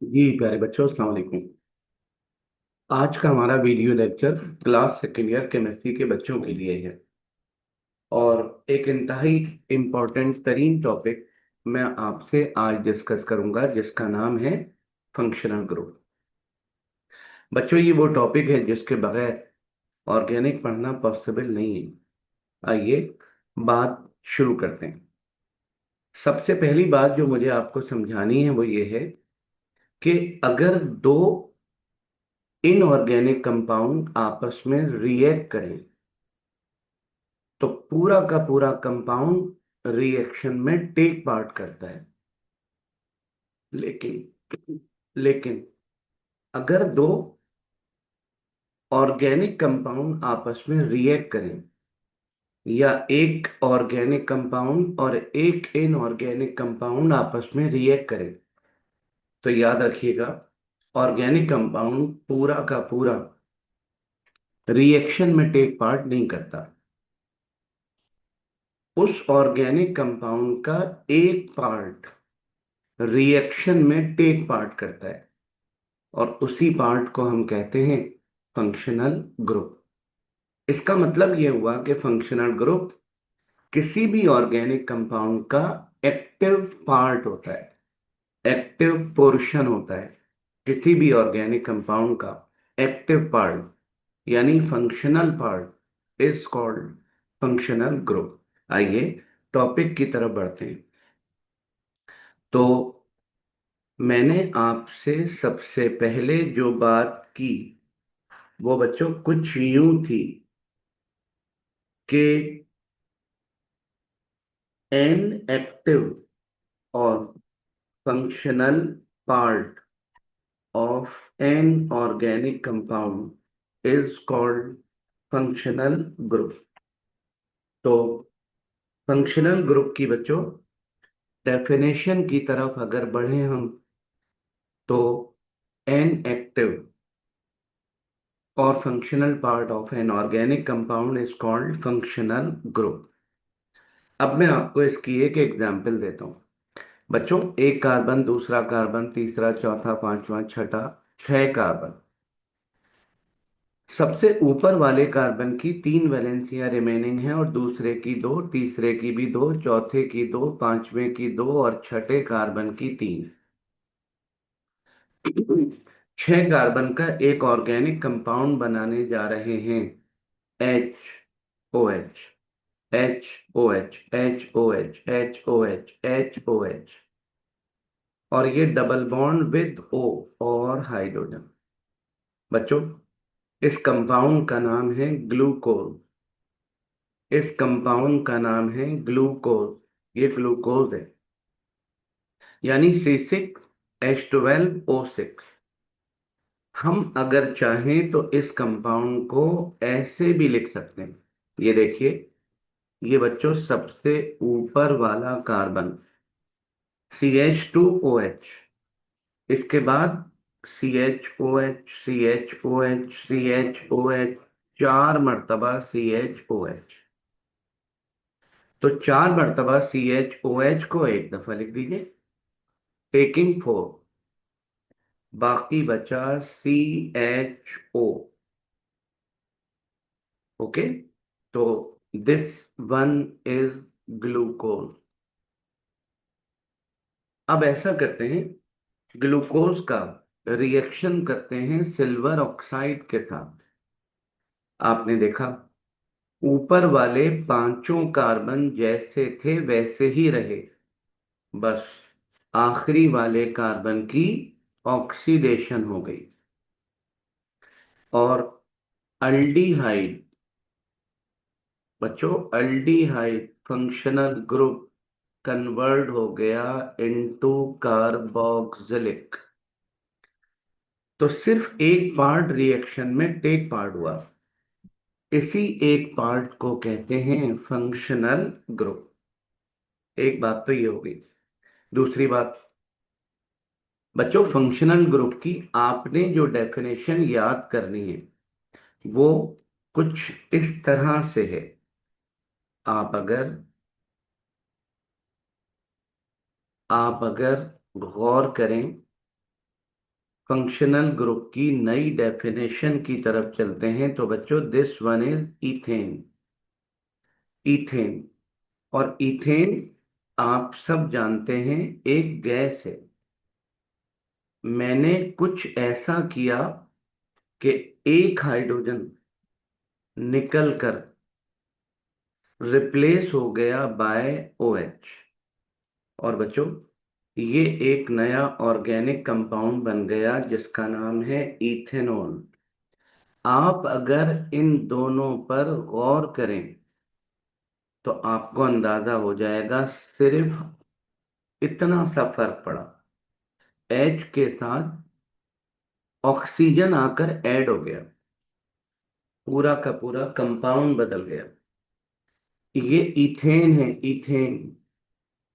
जी प्यारे बच्चों, अस्सलाम वालेकुम। आज का हमारा video lecture class second year chemistry के बच्चों के लिए है। और एक इंतहाई इम्पोर्टेंट तरीन टॉपिक मैं आपसे आज डिस्कस करूंगा, जिसका नाम है फंक्शनल ग्रुप। बच्चों, ये वो टॉपिक है जिसके बगैर ऑर्गेनिक पढ़ना पॉसिबल नहीं है। आइए बात शुरू करते हैं। सबसे पहली बात जो मुझे आपको समझानी है वो ये है कि अगर दो इनऑर्गेनिक कंपाउंड आपस में रिएक्ट करें तो पूरा का पूरा कंपाउंड रिएक्शन में टेक पार्ट करता है। लेकिन लेकिन अगर दो ऑर्गेनिक कंपाउंड आपस में रिएक्ट करें, या एक ऑर्गेनिक कंपाउंड और एक इनऑर्गेनिक कंपाउंड आपस में रिएक्ट करें, तो याद रखिएगा, ऑर्गेनिक कंपाउंड पूरा का पूरा रिएक्शन में टेक पार्ट नहीं करता। उस ऑर्गेनिक कंपाउंड का एक पार्ट रिएक्शन में टेक पार्ट करता है, और उसी पार्ट को हम कहते हैं फंक्शनल ग्रुप। इसका मतलब यह हुआ कि फंक्शनल ग्रुप किसी भी ऑर्गेनिक कंपाउंड का एक्टिव पार्ट होता है, एक्टिव पोर्शन होता है। किसी भी ऑर्गेनिक कंपाउंड का एक्टिव पार्ट यानी functional part is called functional group. आइए टॉपिक की तरफ बढ़ते हैं। तो मैंने आपसे सबसे पहले जो बात की वो बच्चों कुछ यूं थी कि एन एक्टिव और functional part of an organic compound is called functional group. तो फंक्शनल ग्रुप की बच्चों डेफिनेशन की तरफ अगर बढ़े हम, तो एन एक्टिव और functional part of an organic compound is called functional group. अब मैं आपको इसकी एक एग्जांपल देता हूँ। बच्चों, एक कार्बन, दूसरा कार्बन, तीसरा, चौथा, पांचवा, छठा, छह कार्बन। सबसे ऊपर वाले कार्बन की तीन वैलेंसियां रिमेनिंग है, और दूसरे की दो, तीसरे की भी दो, चौथे की दो, पांचवें की दो, और छठे कार्बन की तीन। छह कार्बन का एक ऑर्गेनिक कंपाउंड बनाने जा रहे हैं। H O H, H O H, H O H, H O H, H O H. और ये डबल बॉन्ड विद ओ और हाइड्रोजन। बच्चों, इस कंपाउंड का नाम है ग्लूकोज। इस कंपाउंड का नाम है ग्लूकोज। ये ग्लूकोज है, यानी C6H12O6। हम अगर चाहें तो इस कंपाउंड को ऐसे भी लिख सकते हैं। ये देखिए, ये बच्चों सबसे ऊपर वाला कार्बन CH2OH, इसके बाद CHOH, CHOH, CHOH, चार मर्तबा CHOH। तो चार मर्तबा CHOH को एक दफा लिख दीजिए, टेकिंग फोर। बाकी बचा CHO। ओके, तो दिस वन इज ग्लूकोज। अब ऐसा करते हैं, ग्लूकोज का रिएक्शन करते हैं सिल्वर ऑक्साइड के साथ। आपने देखा, ऊपर वाले पांचों कार्बन जैसे थे वैसे ही रहे, बस आखिरी वाले कार्बन की ऑक्सीडेशन हो गई, और अल्डीहाइड, बच्चों अल्डीहाइड फंक्शनल ग्रुप कन्वर्ट हो गया इनटू कार्बोक्सिलिक। तो सिर्फ एक पार्ट रिएक्शन में टेक पार्ट हुआ, इसी एक पार्ट को कहते हैं फंक्शनल ग्रुप। एक बात तो ये हो गई। दूसरी बात, बच्चों फंक्शनल ग्रुप की आपने जो डेफिनेशन याद करनी है वो कुछ इस तरह से है। आप अगर गौर करें फंक्शनल ग्रुप की नई डेफिनेशन की तरफ चलते हैं। तो बच्चों, this one is ethane. Ethane, और इथेन आप सब जानते हैं एक गैस है। मैंने कुछ ऐसा किया कि एक हाइड्रोजन निकल कर रिप्लेस हो गया बाय OH। और बच्चों, ये एक नया ऑर्गेनिक कंपाउंड बन गया जिसका नाम है इथेनॉल। आप अगर इन दोनों पर गौर करें तो आपको अंदाजा हो जाएगा, सिर्फ इतना सा फर्क पड़ा। H के साथ ऑक्सीजन आकर ऐड हो गया, पूरा का पूरा कंपाउंड बदल गया। ये इथेन है, इथेन,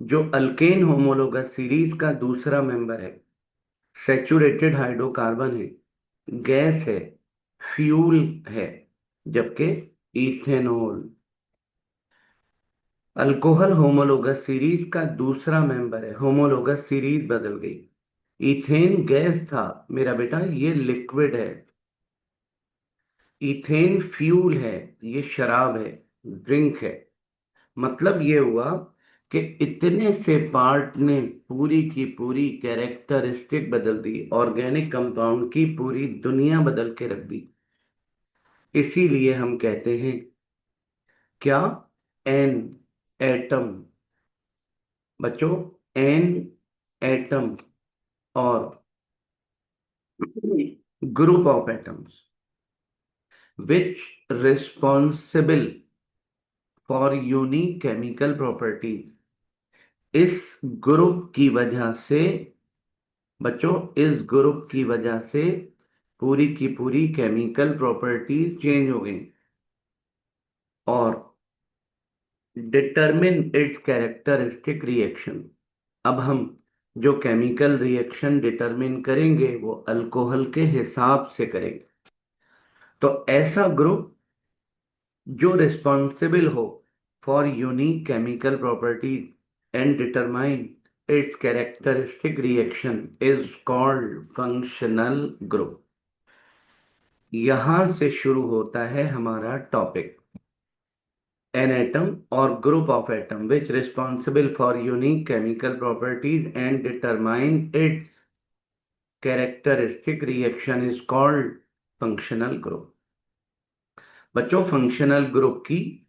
जो अल्केन होमोलोगस सीरीज का दूसरा मेंबर है। सैचुरेटेड हाइड्रोकार्बन है, गैस है, फ्यूल है। जबकि इथेनॉल अल्कोहल होमोलोगस सीरीज का दूसरा मेंबर है। होमोलोगस सीरीज बदल गई। इथेन गैस था मेरा बेटा, ये लिक्विड है। इथेन फ्यूल है, ये शराब है, ड्रिंक है। मतलब ये हुआ कि इतने से पार्ट ने पूरी की पूरी कैरेक्टरिस्टिक बदल दी, ऑर्गेनिक कंपाउंड की पूरी दुनिया बदल के रख दी। इसीलिए हम कहते हैं क्या, एन एटम। बच्चों, एन एटम और group of atoms which responsible for unique chemical properties. इस ग्रुप की वजह से, बच्चों, इस ग्रुप की वजह से पूरी की पूरी केमिकल प्रॉपर्टीज चेंज हो गई और डिटरमिन इट्स कैरेक्टरिस्टिक रिएक्शन। अब हम जो केमिकल रिएक्शन डिटरमिन करेंगे वो अल्कोहल के हिसाब से करेंगे। तो ऐसा ग्रुप जो रिस्पॉन्सिबल हो for unique chemical properties and determine its characteristic reaction is called functional group. यहां से शुरू होता है हमारा टॉपिक। एन एटम और group of atom which responsible for unique chemical properties and determine its characteristic reaction is called functional group. बच्चों, functional group की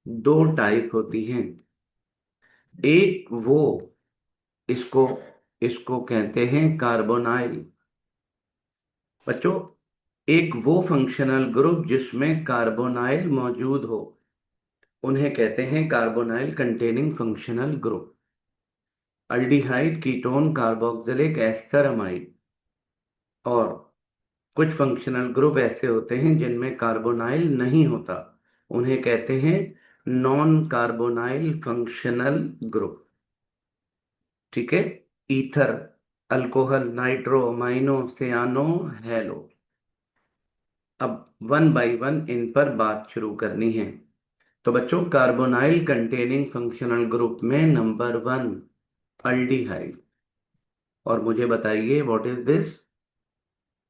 दो टाइप होती हैं। एक वो, इसको इसको कहते हैं कार्बोनाइल। बच्चों, एक वो फंक्शनल ग्रुप जिसमें कार्बोनाइल मौजूद हो, उन्हें कहते हैं carbonyl containing functional group. Aldehyde, ketone, carboxylic ester amide. और कुछ फंक्शनल ग्रुप ऐसे होते हैं जिनमें कार्बोनाइल नहीं होता, उन्हें कहते हैं नॉन कार्बोनाइल फंक्शनल ग्रुप। ठीक है। Ether, alcohol, nitro, amino, cyano, halo. अब वन बाय वन इन पर बात शुरू करनी है। तो बच्चों, कार्बोनाइल कंटेनिंग फंक्शनल ग्रुप में नंबर वन, अल्डिहाइड। और मुझे बताइए, व्हाट इज दिस?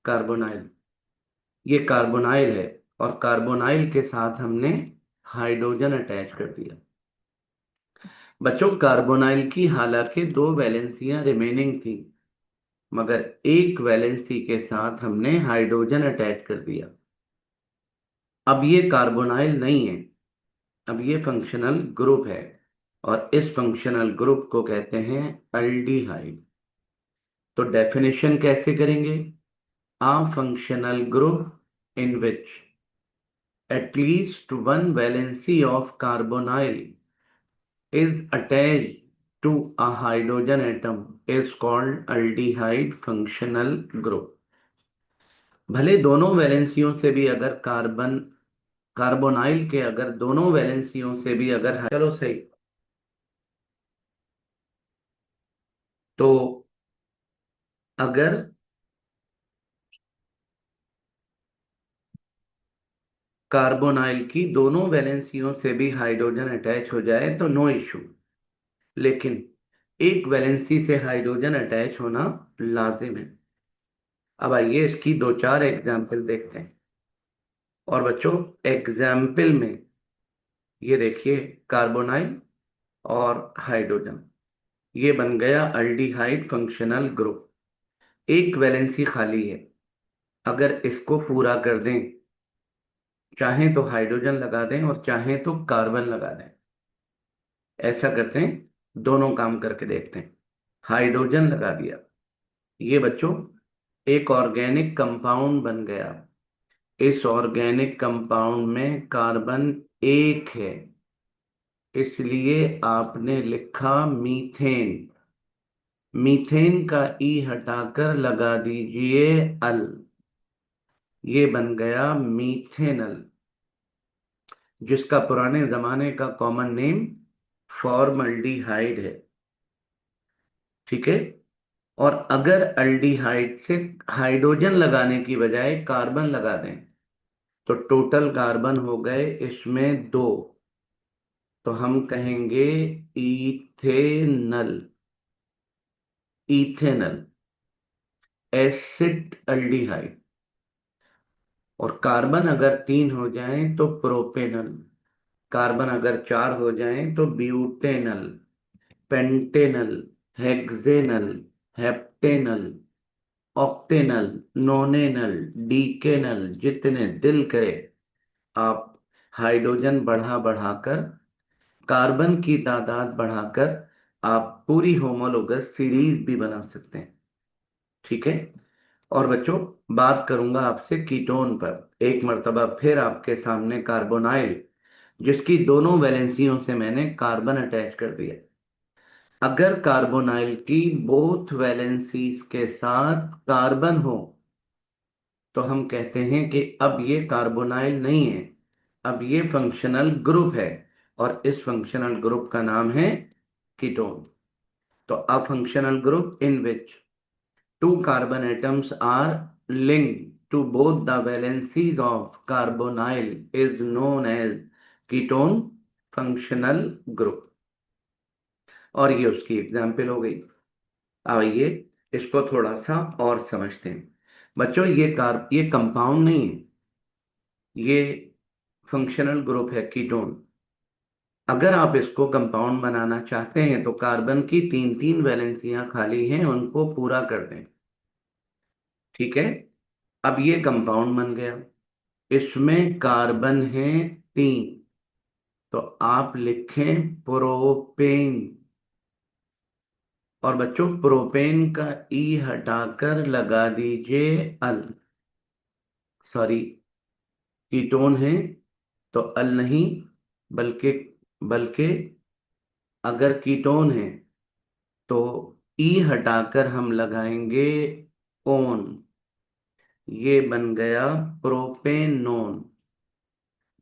कार्बोनाइल। ये कार्बोनाइल है, और कार्बोनाइल के साथ हमने हाइड्रोजन अटैच कर दिया। बच्चों, कार्बोनाइल की हालांकि दो वैलेंसियां रिमेनिंग थी, मगर एक वैलेंसी के साथ हमने हाइड्रोजन अटैच कर दिया। अब ये कार्बोनाइल नहीं है, अब ये फंक्शनल ग्रुप है, और इस फंक्शनल ग्रुप को कहते हैं अल्डिहाइड। तो डेफिनेशन कैसे करेंगे? Uh functional group in which at least one valency of carbonyl is attached to a hydrogen atom is called aldehyde functional group। भले दोनों वैलेंसियों से भी अगर कार्बोनाइल के अगर दोनों वैलेंसियों से भी अगर, चलो सही। तो अगर कार्बोनाइल की दोनों वैलेंसियों से भी हाइड्रोजन अटैच हो जाए तो नो इश्यू। लेकिन एक वैलेंसी से हाइड्रोजन अटैच होना लाजिम है। अब आइए इसकी दो चार एग्जाम्पल देखते हैं। और बच्चों, एग्जाम्पल में ये देखिए, कार्बोनाइल और हाइड्रोजन, ये बन गया अल्डिहाइड फंक्शनल ग्रुप। एक वैलेंसी खाली है, अगर इसको पूरा कर दें, चाहें तो हाइड्रोजन लगा दें और चाहें तो कार्बन लगा दें। ऐसा करते हैं, दोनों काम करके देखते हैं। हाइड्रोजन लगा दिया, ये बच्चों एक ऑर्गेनिक कंपाउंड बन गया। इस ऑर्गेनिक कंपाउंड में कार्बन एक है, इसलिए आपने लिखा मीथेन। मीथेन का ई हटाकर लगा दीजिए अल, ये बन गया मीथेनल, जिसका पुराने जमाने का कॉमन नेम फॉर्मल्डिहाइड है। ठीक है। और अगर अल्डिहाइड से हाइड्रोजन लगाने की बजाय कार्बन लगा दें, तो टोटल कार्बन हो गए इसमें दो, तो हम कहेंगे इथेनल। Ethanal acid aldehyde. और कार्बन अगर तीन हो जाएं तो प्रोपेनल, कार्बन अगर चार हो जाएं तो butanal, pentanal, hexanal, heptanal, octanal, nonanal, decanal, जितने दिल करे आप हाइड्रोजन बढ़ा बढ़ाकर, कार्बन की तादाद बढ़ाकर आप पूरी होमोलोगस सीरीज भी बना सकते हैं। ठीक है। और बच्चों, बात करूंगा आपसे कीटोन पर। एक मर्तबा फिर आपके सामने कार्बोनाइल, जिसकी दोनों वैलेंसियों से मैंने कार्बन अटैच कर दिया। अगर कार्बोनाइल की बोथ वैलेंसीज के साथ कार्बन हो, तो हम कहते हैं कि अब ये कार्बोनाइल नहीं है, अब ये फंक्शनल ग्रुप है। और इस फंक्शनल ग्रुप का नाम है कीटोन। तो a functional group in which two carbon atoms are linked to both the valencies of carbonyl is known as ketone functional group। और ये उसकी एग्जाम्पल हो गई। आइए इसको थोड़ा सा और समझते हैं। बच्चों, ये कंपाउंड नहीं है, ये फंक्शनल ग्रुप है कीटोन। अगर आप इसको कंपाउंड बनाना चाहते हैं तो कार्बन की तीन तीन वैलेंसियां खाली हैं, उनको पूरा कर दें। ठीक है। अब ये कंपाउंड बन गया, इसमें कार्बन है तीन, तो आप लिखें प्रोपेन। और बच्चों, प्रोपेन का ई हटाकर लगा दीजिए अल। सॉरी, कीटोन है तो अल नहीं, बल्कि बल्कि अगर कीटोन है तो ई हटाकर हम लगाएंगे ओन, ये बन गया प्रोपेनोन,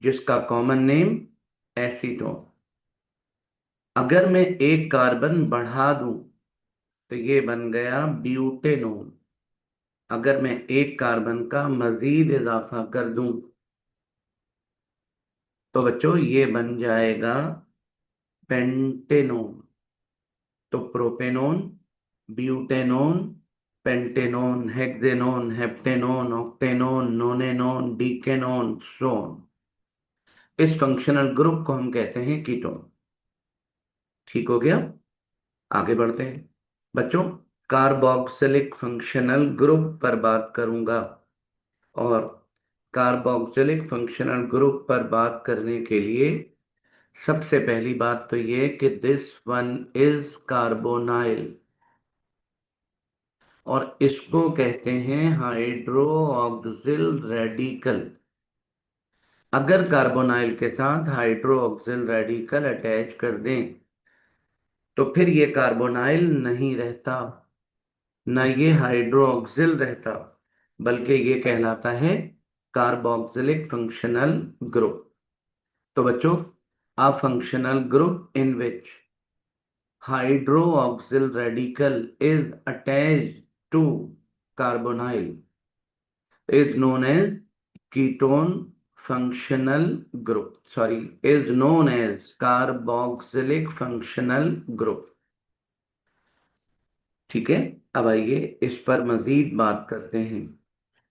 जिसका कॉमन नेम एसीटोन। अगर मैं एक कार्बन बढ़ा दूं, तो ये बन गया ब्यूटेनोन। अगर मैं एक कार्बन का मजीद इजाफा कर दूं, तो बच्चों ये बन जाएगा पेंटेनोन। तो प्रोपेनोन, ब्यूटेनोन, पेंटेनोन, हेक्सेनोन, हेप्टेनोन, ऑक्टेनोन, नोनेनोन, डीकेनोन, सोन। इस फंक्शनल ग्रुप को हम कहते हैं कीटोन। ठीक हो गया। आगे बढ़ते हैं बच्चों। कार्बोक्सिलिक फंक्शनल ग्रुप पर बात करूंगा। और कार्बोक्सिलिक फंक्शनल ग्रुप पर बात करने के लिए सबसे पहली बात तो ये कि दिस वन इज कार्बोनाइल, और इसको कहते हैं हाइड्रो ऑक्सिल रेडिकल। अगर कार्बोनाइल के साथ हाइड्रो ऑक्सिल रेडिकल अटैच कर दें, तो फिर ये कार्बोनाइल नहीं रहता, ना ये हाइड्रोक्सिल रहता, बल्कि ये कहलाता है कार्बोक्सिलिक फंक्शनल ग्रुप। तो बच्चों, a functional group in which hydroxyl radical is attached to carbonyl is known as ketone functional group, sorry, is known as carboxylic functional group। ठीक है। अब आइए इस पर मजीद बात करते हैं।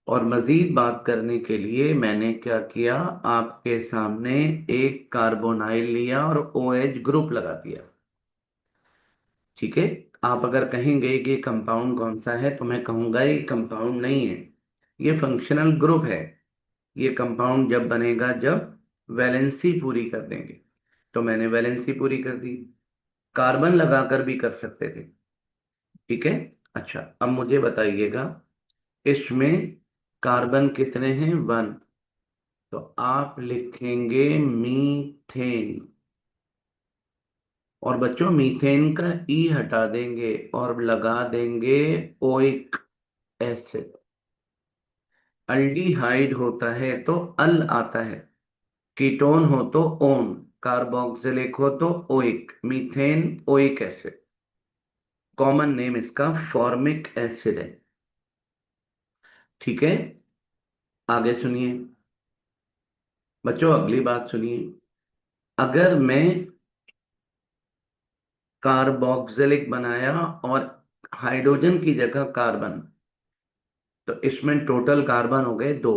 और मजीद बात करने के लिए मैंने क्या किया, आपके सामने एक कार्बोनाइल लिया और OH ग्रुप लगा दिया। ठीक है। आप अगर कहेंगे कि कंपाउंड कौन सा है, तो मैं कहूंगा ये कंपाउंड नहीं है, ये फंक्शनल ग्रुप है। ये कंपाउंड जब बनेगा जब वैलेंसी पूरी कर देंगे। तो मैंने वैलेंसी पूरी कर दी। कार्बन लगाकर भी कर सकते थे। ठीक है। अच्छा, अब मुझे बताइएगा इसमें कार्बन कितने हैं, 1। तो आप लिखेंगे मीथेन। और बच्चों मीथेन का ई हटा देंगे और लगा देंगे ओइक एसिड। अल्डिहाइड होता है तो अल आता है, कीटोन हो तो ओन, कार्बोक्सिलिक हो तो oic, methane oic acid. Common name इसका फॉर्मिक एसिड है। ठीक है। आगे सुनिए बच्चों, अगली बात सुनिए। अगर मैं कार्बोक्सिलिक बनाया और हाइड्रोजन की जगह कार्बन, तो इसमें टोटल कार्बन हो गए 2।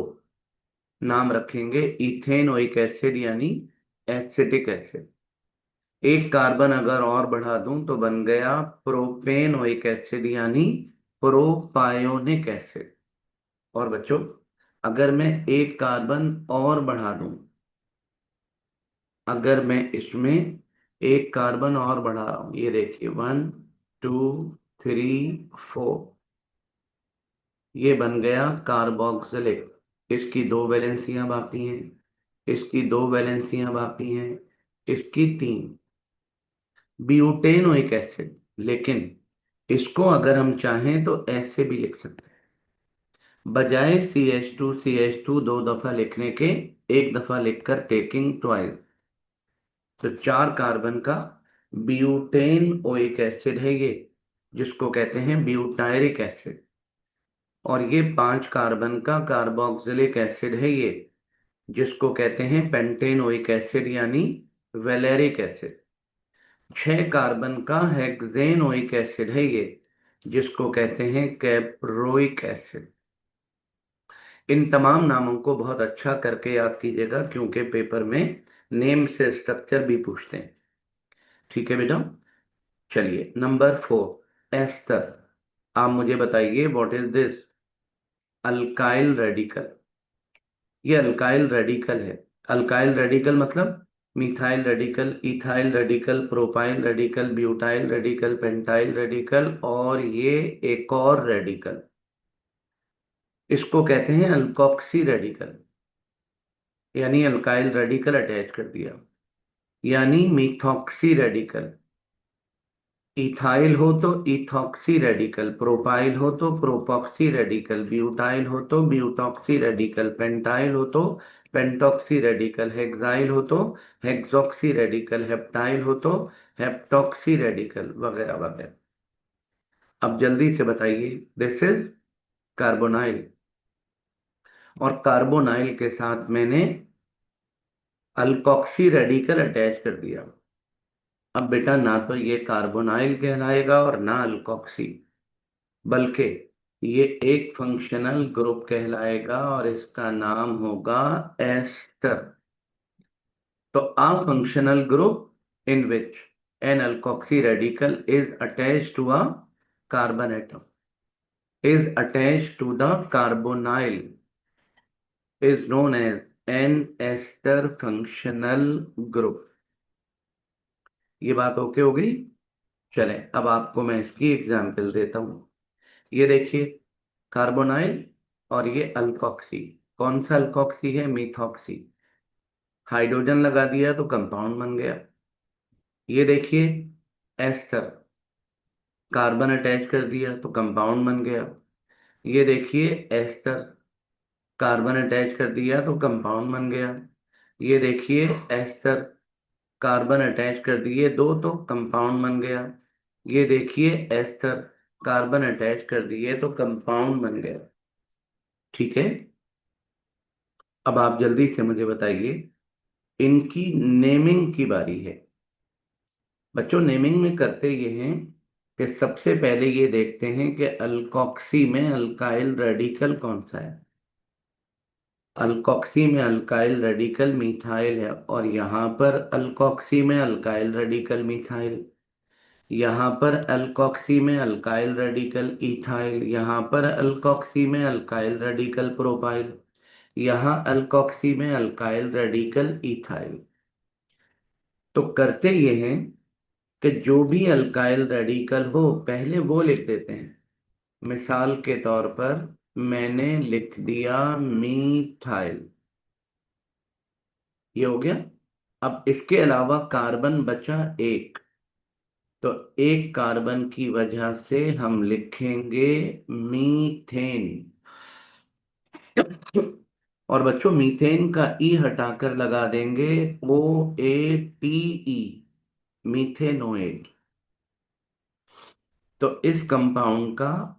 नाम रखेंगे इथेनोइक एसिड यानी एसिटिक एसिड। एक कार्बन अगर और बढ़ा दूं तो बन गया प्रोपेनोइक एसिड यानी प्रोपायोनिक एसिड। और बच्चों, अगर मैं एक कार्बन और बढ़ा दूं, अगर मैं इसमें एक कार्बन और बढ़ा रहा हूं, ये देखिए 1 2 3 4, ये बन गया कार्बोक्सिलिक। इसकी 2 वैलेंसियां बाकी हैं, इसकी 2 वैलेंसियां बाकी हैं, इसकी 3। Butanoic acid. लेकिन इसको अगर हम चाहें तो ऐसे भी लिख सकते हैं, बजाय CH2 दो दफा लिखने के, एक दफा लिखकर टेकिंग ट्वाइस। तो 4 कार्बन का ब्यूटेन ओइक एसिड है ये, जिसको कहते हैं ब्यूटायरिक एसिड। और ये 5 कार्बन का कार्बोक्सिलिक एसिड है ये, जिसको कहते हैं पेंटेनोइक एसिड यानी वेलेरिक एसिड। 6 कार्बन का हेक्सेनोइक एसिड है ये, जिसको कहते हैं कैप्रोइक एसिड। इन तमाम नामों को बहुत अच्छा करके याद कीजिएगा, क्योंकि पेपर में नेम से स्ट्रक्चर भी पूछते हैं। ठीक है बेटा। चलिए नंबर 4, एस्टर। आप मुझे बताइए what is this. Alkyl radical. ये अल्काइल रेडिकल है। अल्काइल रेडिकल मतलब methyl radical, ethyl radical, propyl radical, butyl radical, pentyl radical, और ये एक और रेडिकल, इसको कहते हैं अल्कोक्सी रेडिकल। यानी अल्काइल रेडिकल अटैच कर दिया, यानी मिथॉक्सी रेडिकल। इथाइल हो तो इथॉक्सी रेडिकल, प्रोपाइल हो तो प्रोपॉक्सी रेडिकल, ब्यूटाइल हो तो ब्यूटॉक्सी रेडिकल, पेंटाइल हो तो पेंटॉक्सी रेडिकल, हेक्साइल हो तो हेक्सॉक्सी रेडिकल, हेप्टाइल हो तो हेप्टॉक्सी रेडिकल, वगैरह वगैरह। अब जल्दी से बताइए, दिस इज कार्बोनाइल। और कार्बोनाइल के साथ मैंने अल्कोक्सी रेडिकल अटैच कर दिया। अब बेटा, ना तो ये कार्बोनाइल कहलाएगा और ना अल्कोक्सी, बल्कि ये एक फंक्शनल ग्रुप कहलाएगा और इसका नाम होगा एस्टर। तो a functional group in which an alkoxy radical is attached to a carbon atom is attached to the carbonyl is known as an ester functional group। ये बात ओके हो गई। चलें, अब आपको मैं इसकी एग्जांपल देता हूं। ये देखिए, कार्बोनाइल और ये अल्कोक्सी। कौन सा अल्कोक्सी है, मिथॉक्सी। हाइड्रोजन लगा दिया तो कंपाउंड बन गया। ये देखिए एस्टर, कार्बन अटैच कर दिया तो कंपाउंड बन गया। ये देखिए एस्टर, कार्बन अटैच कर दिया तो कंपाउंड बन गया। ये देखिए एस्टर, कार्बन अटैच कर दिए 2 तो कंपाउंड बन गया। ये देखिए एस्टर, कार्बन अटैच कर दिए तो कंपाउंड बन गया। ठीक है। अब आप जल्दी से मुझे बताइए, इनकी नेमिंग की बारी है। बच्चों, नेमिंग में करते ये हैं, कि सबसे पहले ये देखते हैं कि अल्कोक्सी में अल्काइल रेडिकल कौन सा है। अल्कोक्सी में अल्काइल रेडिकल मिथाइल है, और यहाँ पर अल्कोक्सी में अल्काइल रेडिकल मिथाइल, यहाँ पर अल्कोक्सी में अल्काइल रेडिकल इथाइल, यहाँ पर अल्कोक्सी में अल्काइल रेडिकल प्रोपाइल, यहाँ अल्कोक्सी में अल्काइल रेडिकल इथाइल। तो करते ये हैं कि जो भी अल्काइल रेडिकल हो पहले वो लिख देते हैं। मिसाल के तौर पर मैंने लिख दिया मीथाइल, ये हो गया। अब इसके अलावा कार्बन बचा एक, तो एक कार्बन की वजह से हम लिखेंगे मीथेन। और बच्चों मीथेन का ई हटाकर लगा देंगे OATE, मीथेनोएट। तो इस कंपाउंड का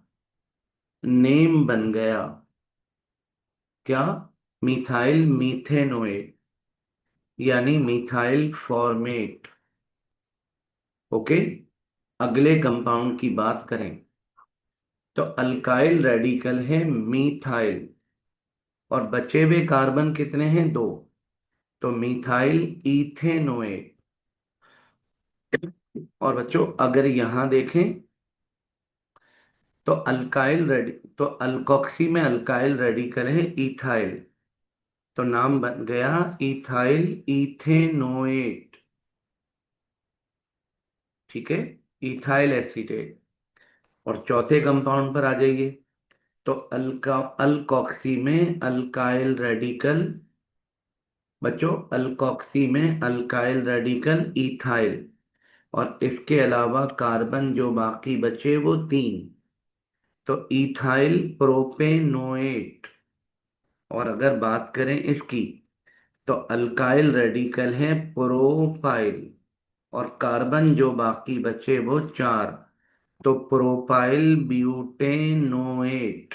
नेम बन गया क्या? मिथाइल मीथेनोएट, यानी मिथाइल फॉर्मेट। ओके। अगले कंपाउंड की बात करें तो अल्काइल रेडिकल है मीथाइल, और बचे हुए कार्बन कितने हैं? दो। तो मिथाइल इथेनोएट। और बच्चों अगर यहां देखें तो अल्काइल रेडी तो अल्कोक्सी में अल्काइल रेडिकल है इथाइल, तो नाम बन गया इथाइल इथेनोएट। ठीक है, इथाइल एसीटेट। और चौथे कंपाउंड पर आ जाइए, तो अल्कोक्सी में अल्काइल रेडिकल, बच्चों अल्कोक्सी में अल्काइल रेडिकल इथाइल, और इसके अलावा कार्बन जो बाकी बचे वो तीन, तो इथाइल प्रोपेनोएट। और अगर बात करें इसकी तो अल्काइल रेडिकल है प्रोपाइल, और कार्बन जो बाकी बचे वो चार, तो प्रोपाइल ब्यूटेनोएट।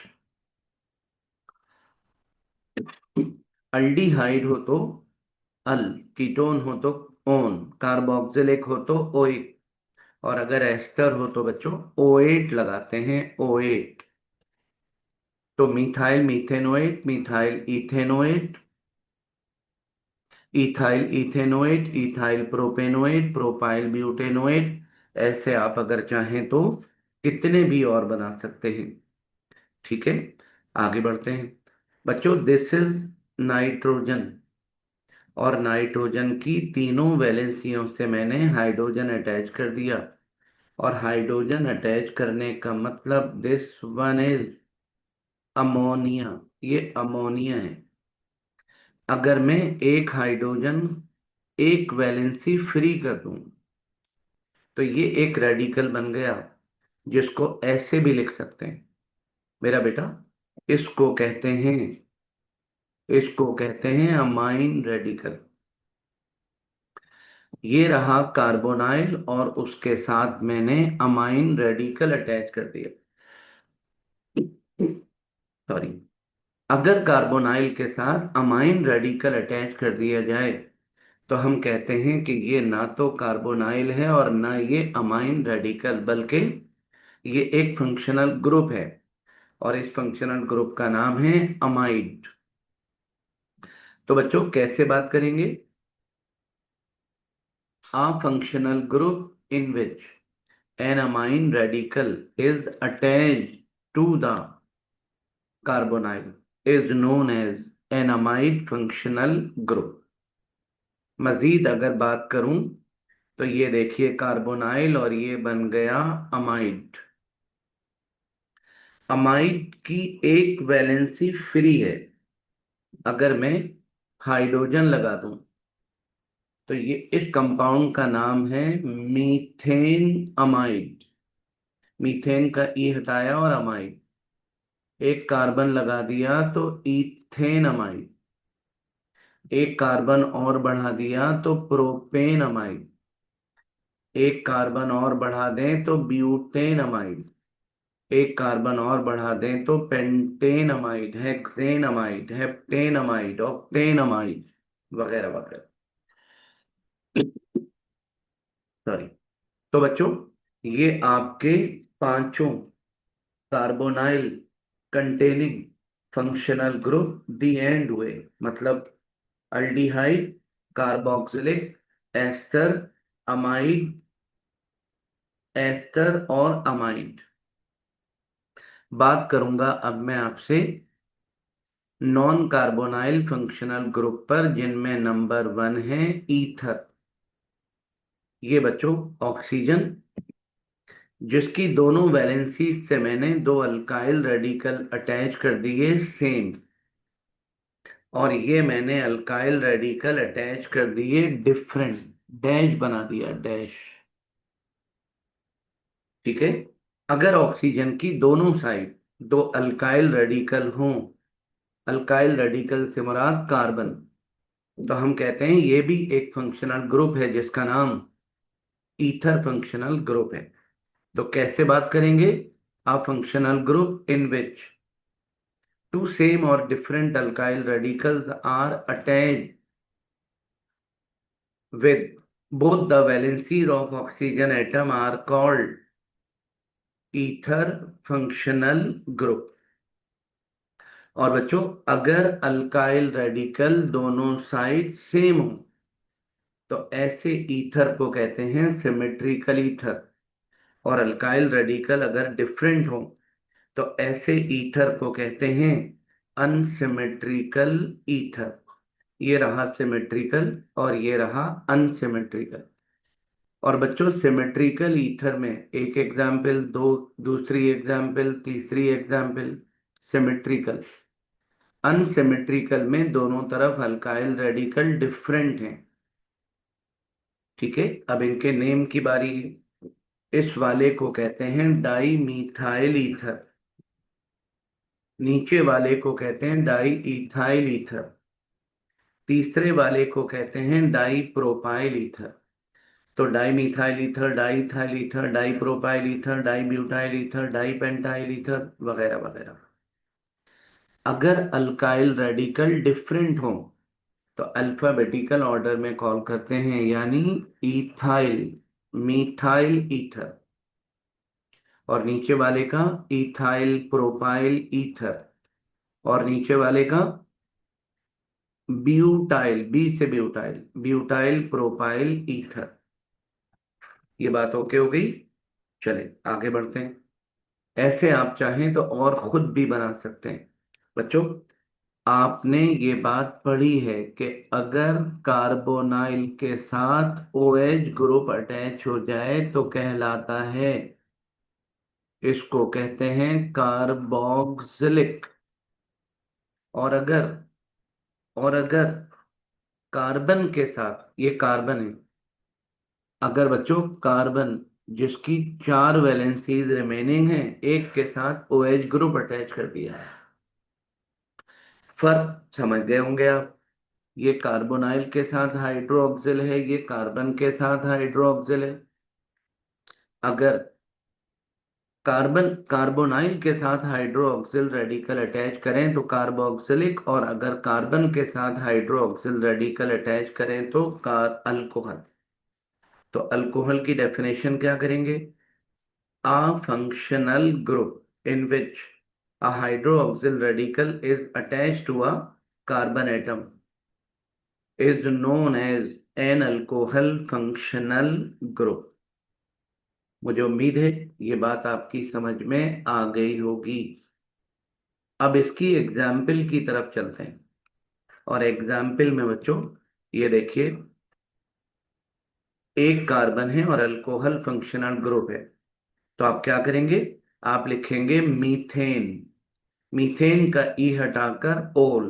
अल्डिहाइड हो तो अल, कीटोन हो तो ओन, कार्बोक्सिलिक हो तो ओइक, और अगर एस्टर हो तो बच्चों ओएट लगाते हैं, ओएट। तो methyl methanoate, methyl ethanoate, ethyl ethanoate, ethyl propanoate, propyl butanoate. ऐसे आप अगर चाहें तो कितने भी और बना सकते हैं। ठीक है, आगे बढ़ते हैं बच्चों। दिस इज नाइट्रोजन, और नाइट्रोजन की तीनों वैलेंसियों से मैंने हाइड्रोजन अटैच कर दिया। और हाइड्रोजन अटैच करने का मतलब दिस वन इज अमोनिया, ये अमोनिया है। अगर मैं एक हाइड्रोजन एक वैलेंसी फ्री कर दूं तो ये एक रेडिकल बन गया, जिसको ऐसे भी लिख सकते हैं मेरा बेटा। इसको कहते हैं इसको कहते हैं अमाइन रेडिकल। ये रहा कार्बोनाइल, और उसके साथ मैंने अमाइन रेडिकल अटैच कर दिया। सॉरी, अगर कार्बोनाइल के साथ अमाइन रेडिकल अटैच कर दिया जाए तो हम कहते हैं कि ये ना तो कार्बोनाइल है और ना ये अमाइन रेडिकल, बल्कि ये एक फंक्शनल ग्रुप है, और इस फंक्शनल ग्रुप का नाम है अमाइड। तो बच्चों कैसे बात करेंगे? A functional group in which an amine radical is attached to the carbonyl is known as an amide functional group। मजीद अगर बात करूं तो ये देखिए कार्बोनाइल, और ये बन गया अमाइड। अमाइड की एक वैलेंसी फ्री है। अगर मैं हाइड्रोजन लगा दूं तो ये इस कंपाउंड का नाम है मीथेन अमाइड। मीथेन का ई हटाया और अमाइड, एक कार्बन लगा दिया तो इथेन अमाइड, एक कार्बन और बढ़ा दिया तो प्रोपेन अमाइड, एक कार्बन और बढ़ा दें तो ब्यूटेन अमाइड, एक कार्बन और बढ़ा दें तो pentane amide, hexane amide, heptane amide, octane amide, वगैरह वगैरह। सॉरी। तो बच्चों ये आपके पांचों कार्बोनाइल कंटेनिंग फंक्शनल ग्रुप दी एंड हुए। मतलब aldehyde, carboxylic ester, amide, ester और अमाइड। बात करूंगा अब मैं आपसे नॉन कार्बोनाइल फंक्शनल ग्रुप पर, जिनमें नंबर 1 है ईथर। ये बच्चों ऑक्सीजन, जिसकी दोनों वैलेंसी से मैंने दो अल्काइल रेडिकल अटैच कर दिए सेम, और ये मैंने अल्काइल रेडिकल अटैच कर दिए डिफरेंट, डैश बना दिया, डैश। ठीक है। अगर ऑक्सीजन की दोनों साइड दो अल्काइल रेडिकल हों, अल्काइल रेडिकल से मुराद कार्बन, तो हम कहते हैं ये भी एक फंक्शनल ग्रुप है जिसका नाम ईथर फंक्शनल ग्रुप है। तो कैसे बात करेंगे? A functional group in which two same or different alkyl radicals are attached with both the valencies of oxygen atom are called ether functional group। और बच्चों, अगर अल्काइल रेडिकल दोनों साइड सेम हो तो ऐसे ईथर को कहते हैं सिमेट्रिकल ईथर। और अल्काइल रेडिकल अगर डिफरेंट हो तो ऐसे ईथर को कहते हैं अनसिमेट्रिकल ईथर। ये रहा सिमेट्रिकल और ये रहा अनसिमेट्रिकल। और बच्चों, सिमेट्रिकल ईथर में एक एग्जाम्पल, दो दूसरी एग्जाम्पल, तीसरी एग्जाम्पल सिमेट्रिकल। अनसिमेट्रिकल में दोनों तरफ अल्काइल रेडिकल डिफरेंट हैं। ठीक है। अब इनके नेम की बारी है। इस वाले को कहते हैं डाई मीथाइल ईथर, नीचे वाले को कहते हैं डाई इथाइल ईथर, तीसरे वाले को कहते हैं डाई प्रोपाइल ईथर। तो di methyl ether, di ethyl ether, di propyl ether, di butyl ether, di pentyl ether वगैरह वगैरह। अगर अल्काइल रेडिकल डिफरेंट हो तो अल्फाबेटिकल ऑर्डर में कॉल करते हैं, यानी इथाइल, मिथाइल ईथर, और नीचे वाले का इथाइल प्रोपाइल ईथर, और नीचे वाले का ब्यूटाइल, बी से ब्यूटाइल, ब्यूटाइल प्रोपाइल ईथर। ये बात ओके हो गई। चले आगे बढ़ते हैं। ऐसे आप चाहें तो और खुद भी बना सकते हैं। बच्चों, आपने ये बात पढ़ी है कि अगर कार्बोनाइल के साथ OH ग्रुप अटैच हो जाए तो कहलाता है, इसको कहते हैं कार्बोक्सिलिक। और अगर और अगर कार्बन के साथ, ये कार्बन है, अगर बच्चों कार्बन जिसकी चार वैलेंसीज रिमेनिंग है एक के साथ OH ग्रुप अटैच कर दिया है, फर्क समझ गए होंगे आप। ये कार्बोनाइल के साथ हाइड्रोक्सिल है, ये कार्बन के साथ हाइड्रोक्सिल है। अगर कार्बन कार्बोनाइल के साथ हाइड्रोक्सिल रेडिकल अटैच करें तो कार्बोक्सिलिक, और अगर कार्बन के साथ हाइड्रोक्सिल रेडिकल अटैच करें तो कार अल्कोहल। तो अल्कोहल की डेफिनेशन क्या करेंगे? A functional group in which a hydroxyl radical is attached to a carbon atom is known as an alcohol functional group। मुझे उम्मीद है ये बात आपकी समझ में आ गई होगी। अब इसकी एग्जाम्पल की तरफ चलते हैं। और एग्जाम्पल में बच्चों ये देखिए, एक कार्बन है और अल्कोहल फंक्शनल ग्रुप है। तो आप क्या करेंगे? आप लिखेंगे मीथेन, मीथेन का ई हटाकर ओल,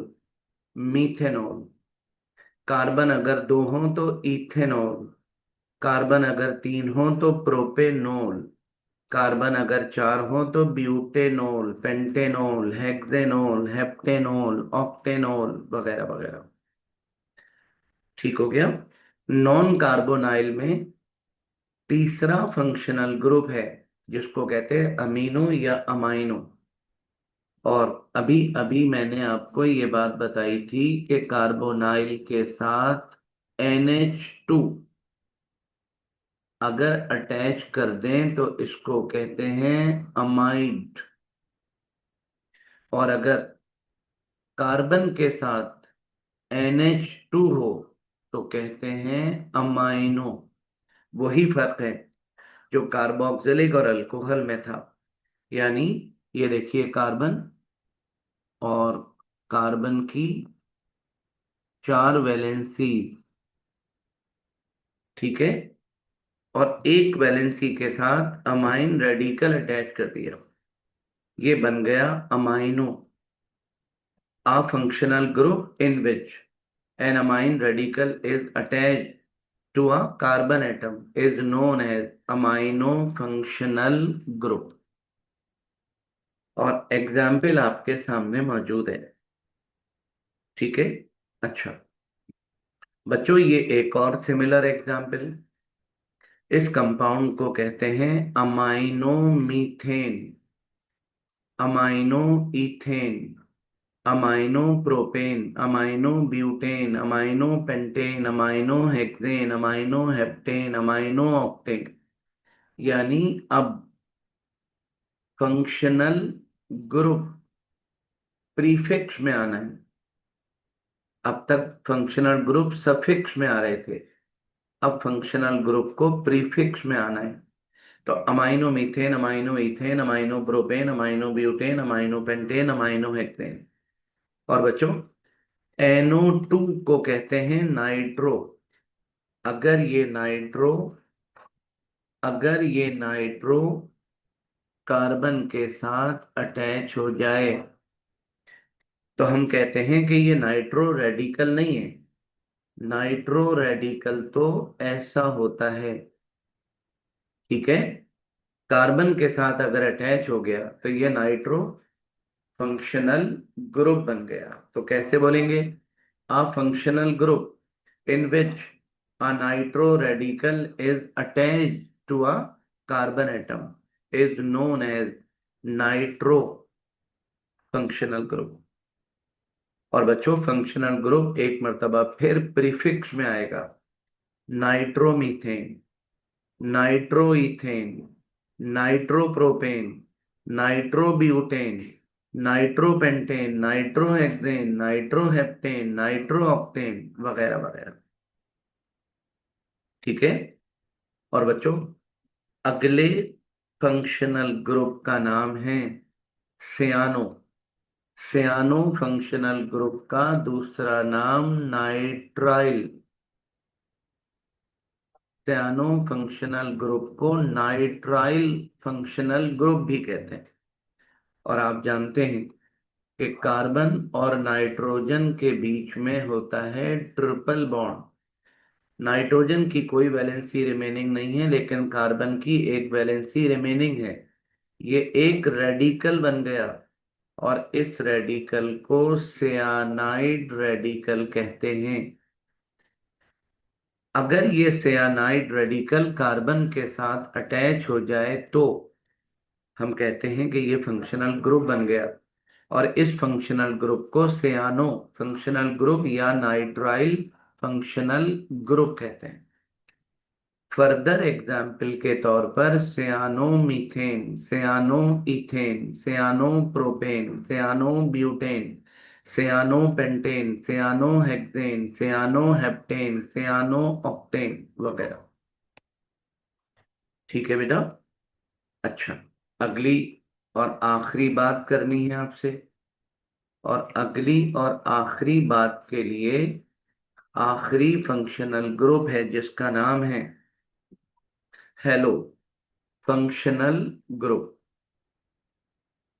मीथेनॉल। कार्बन अगर दो हो तो इथेनॉल, कार्बन अगर तीन हो तो प्रोपेनॉल, कार्बन अगर चार हो तो butanol, pentanol, hexanol, heptanol, octanol वगैरह वगैरह। ठीक हो गया। नॉन कार्बोनाइल में तीसरा फंक्शनल ग्रुप है जिसको कहते हैं अमीनो या अमाइनो। और अभी अभी मैंने आपको ये बात बताई थी कि कार्बोनाइल के साथ NH2 अगर अटैच कर दें तो इसको कहते हैं अमाइड। और अगर कार्बन के साथ NH2 हो तो कहते हैं अमाइनो। वही फर्क है जो कार्बोक्सिलिक और अल्कोहल में था। यानी ये देखिए, कार्बन और कार्बन की 4 वैलेंसी, ठीक है, और एक वैलेंसी के साथ अमाइन रेडिकल अटैच कर दिया, ये बन गया amino. A functional group in which an amine radical is attached to a carbon atom is known as amino functional group। और एग्जाम्पल आपके सामने मौजूद है, ठीक है। अच्छा बच्चों, ये एक और सिमिलर एग्जाम्पल। इस कंपाउंड को कहते हैं amino methane, amino ethane, amino propane, amino butane, amino pentane, amino hexane, amino heptane, amino octane. यानी अब फंक्शनल ग्रुप प्रीफिक्स में आना है। अब तक फंक्शनल ग्रुप सफिक्स में आ रहे थे, अब फंक्शनल ग्रुप को प्रीफिक्स में आना है। तो amino methane, amino ethane, amino propane, amino butane, amino pentane, amino hexane. और बच्चों, NO2 को कहते हैं नाइट्रो। अगर ये नाइट्रो अगर ये नाइट्रो कार्बन के साथ अटैच हो जाए तो हम कहते हैं कि ये नाइट्रो रेडिकल नहीं है। नाइट्रो रेडिकल तो ऐसा होता है, ठीक है। कार्बन के साथ अगर अटैच हो गया तो ये नाइट्रो फंक्शनल ग्रुप बन गया। तो कैसे बोलेंगे? A functional group in which a nitro radical is attached to a carbon atom is known as nitro functional group। और बच्चों, फंक्शनल ग्रुप एक मर्तबा फिर प्रीफिक्स में आएगा। नाइट्रोमीथेन, नाइट्रोइथेन, नाइट्रोप्रोपेन, नाइट्रोब्यूटेन, नाइट्रोपेंटेन, नाइट्रोहेक्सेन, नाइट्रोहेप्टेन, नाइट्रोऑक्टेन वगैरह वगैरह, ठीक है। और बच्चों, अगले फंक्शनल ग्रुप का नाम है सियानो। सियानो फंक्शनल ग्रुप का दूसरा नाम नाइट्राइल। सियानो फंक्शनल ग्रुप को नाइट्राइल फंक्शनल ग्रुप भी कहते हैं। और आप जानते हैं कि कार्बन और नाइट्रोजन के बीच में होता है ट्रिपल बॉन्ड। नाइट्रोजन की कोई वैलेंसी रिमेनिंग नहीं है, लेकिन कार्बन की एक वैलेंसी रिमेनिंग है। ये एक रेडिकल बन गया और इस रेडिकल को सियानाइड रेडिकल कहते हैं। अगर ये सियानाइड रेडिकल कार्बन के साथ अटैच हो जाए तो हम कहते हैं कि ये फंक्शनल ग्रुप बन गया। और इस फंक्शनल ग्रुप को सियानो फंक्शनल ग्रुप या नाइट्राइल फंक्शनल ग्रुप कहते हैं। फर्दर एग्जाम्पल के तौर पर cyano methane, cyano ethane, cyano propane, cyano butane, cyano pentane, cyano hexane, cyano heptane, cyano octane वगैरह, ठीक है बेटा। अच्छा, अगली और आखिरी बात करनी है आपसे। और अगली और आखिरी बात के लिए आखिरी फंक्शनल ग्रुप है जिसका नाम है हेलो फंक्शनल ग्रुप।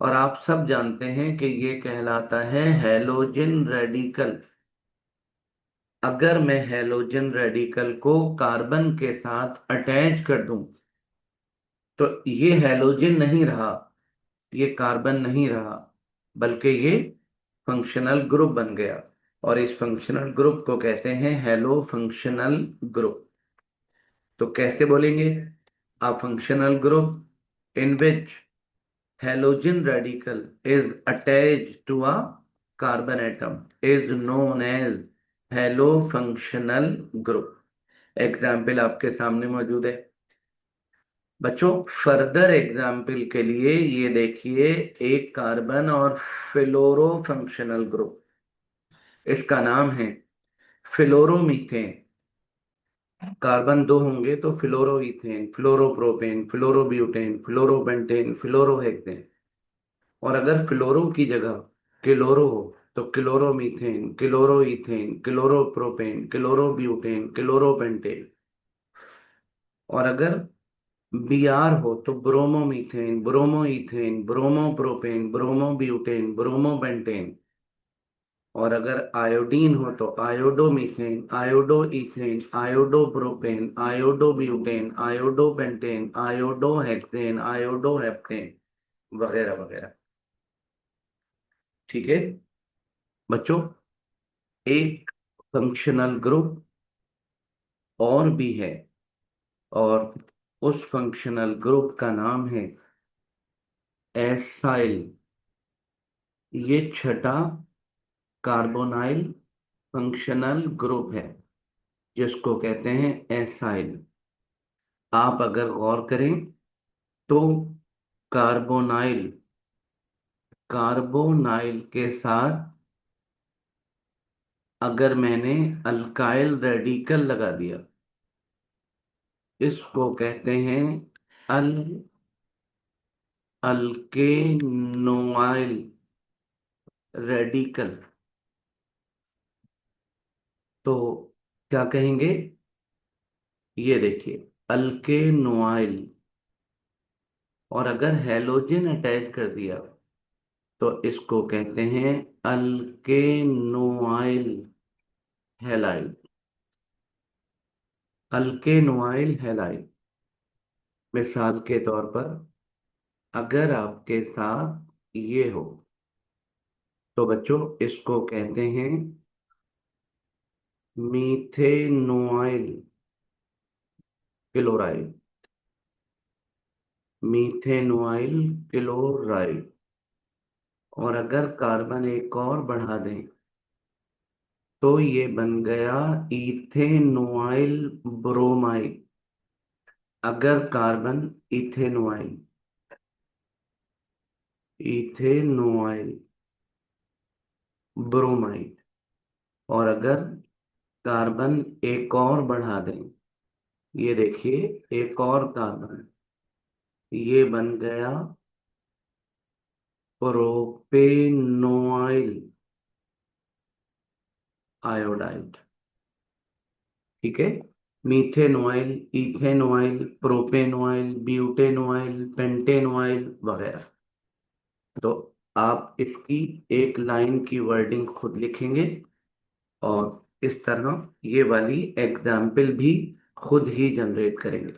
और आप सब जानते हैं कि ये कहलाता है हैलोजन रेडिकल। अगर मैं हैलोजन रेडिकल को कार्बन के साथ अटैच कर दूं तो ये हैलोजन नहीं रहा, ये कार्बन नहीं रहा, बल्कि ये फंक्शनल ग्रुप बन गया। और इस फंक्शनल ग्रुप को कहते हैं हेलो फंक्शनल ग्रुप। तो कैसे बोलेंगे? A functional group in which halogen radical is attached to a carbon atom is known as halo functional group। Example आपके सामने मौजूद है। बच्चों, फर्दर एग्जाम्पल के लिए ये देखिए, एक कार्बन और फ्लोरो फंक्शनल ग्रुप, इसका नाम है फ्लोरोमीथेन। कार्बन दो होंगे तो फ्लोरोइथेन, फ्लोरोप्रोपेन, फ्लोरोब्यूटेन, फ्लोरोपेंटेन, फ्लोरोहेक्सेन। और अगर फ्लोरो की जगह क्लोरो हो तो क्लोरोमीथेन, क्लोरोइथेन, क्लोरोप्रोपेन, क्लोरोब्यूटेन, क्लोरोपेंटेन। और अगर Br हो तो bromomethane, bromoethane, bromopropane, bromobutane, bromopentane. और अगर आयोडीन हो तो आयोडोमीथेन, आयोडोइथेन, आयोडोप्रोपेन, आयोडोब्यूटेन, आयोडोपेंटेन, आयोडोहेक्सेन, आयोडोहेप्टेन, वगैरह वगैरह। ठीक है बच्चों, एक फंक्शनल ग्रुप और भी है, और उस फंक्शनल ग्रुप का नाम है एसाइल। ये छठा कार्बोनाइल फंक्शनल ग्रुप है, जिसको कहते हैं एसाइल। आप अगर गौर करें तो कार्बोनाइल, कार्बोनाइल के साथ अगर मैंने अल्काइल रेडिकल लगा दिया, इसको कहते हैं अल अल्केनोइल रेडिकल। तो क्या कहेंगे, ये देखिए, अल्केनोइल। और अगर हैलोजन अटैच कर दिया तो इसको कहते हैं अल्केनोइल हैलाइड। अल्केनोइल हैलाइड। मिसाल के तौर पर, अगर आपके साथ ये हो तो बच्चों इसको कहते हैं मीथेनोइल क्लोराइड। मीथेनोइल क्लोराइड। और अगर कार्बन एक और बढ़ा दें तो ये बन गया इथेनोइल ब्रोमाइड। अगर कार्बन इथेनोइल, इथेनोइल ब्रोमाइड, और अगर कार्बन एक और बढ़ा दें, ये देखिए, एक और कार्बन, ये बन गया प्रोपेनोइल आयोडाइड। ठीक है, मीथेनोइल, इथेनोइल, प्रोपेनोइल, ब्यूटेनोइल, पेंटेनोइल वगैरह। तो आप इसकी एक लाइन की वर्डिंग खुद लिखेंगे, और इस तरह ये वाली एग्जाम्पल भी खुद ही जनरेट करेंगे।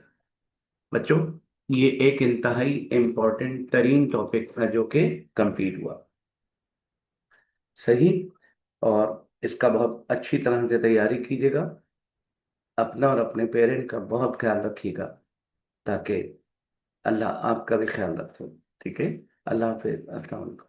बच्चों, ये एक इंतहाई इम्पोर्टेंट तरीन टॉपिक था जो कि कंप्लीट हुआ। सही। और इसका बहुत अच्छी तरह से तैयारी कीजिएगा। अपना और अपने पेरेंट का बहुत ख्याल रखिएगा, ताकि अल्लाह आपका भी ख्याल रखे। ठीक है। अल्लाह हाफिज। अस्सलाम वालेकुम।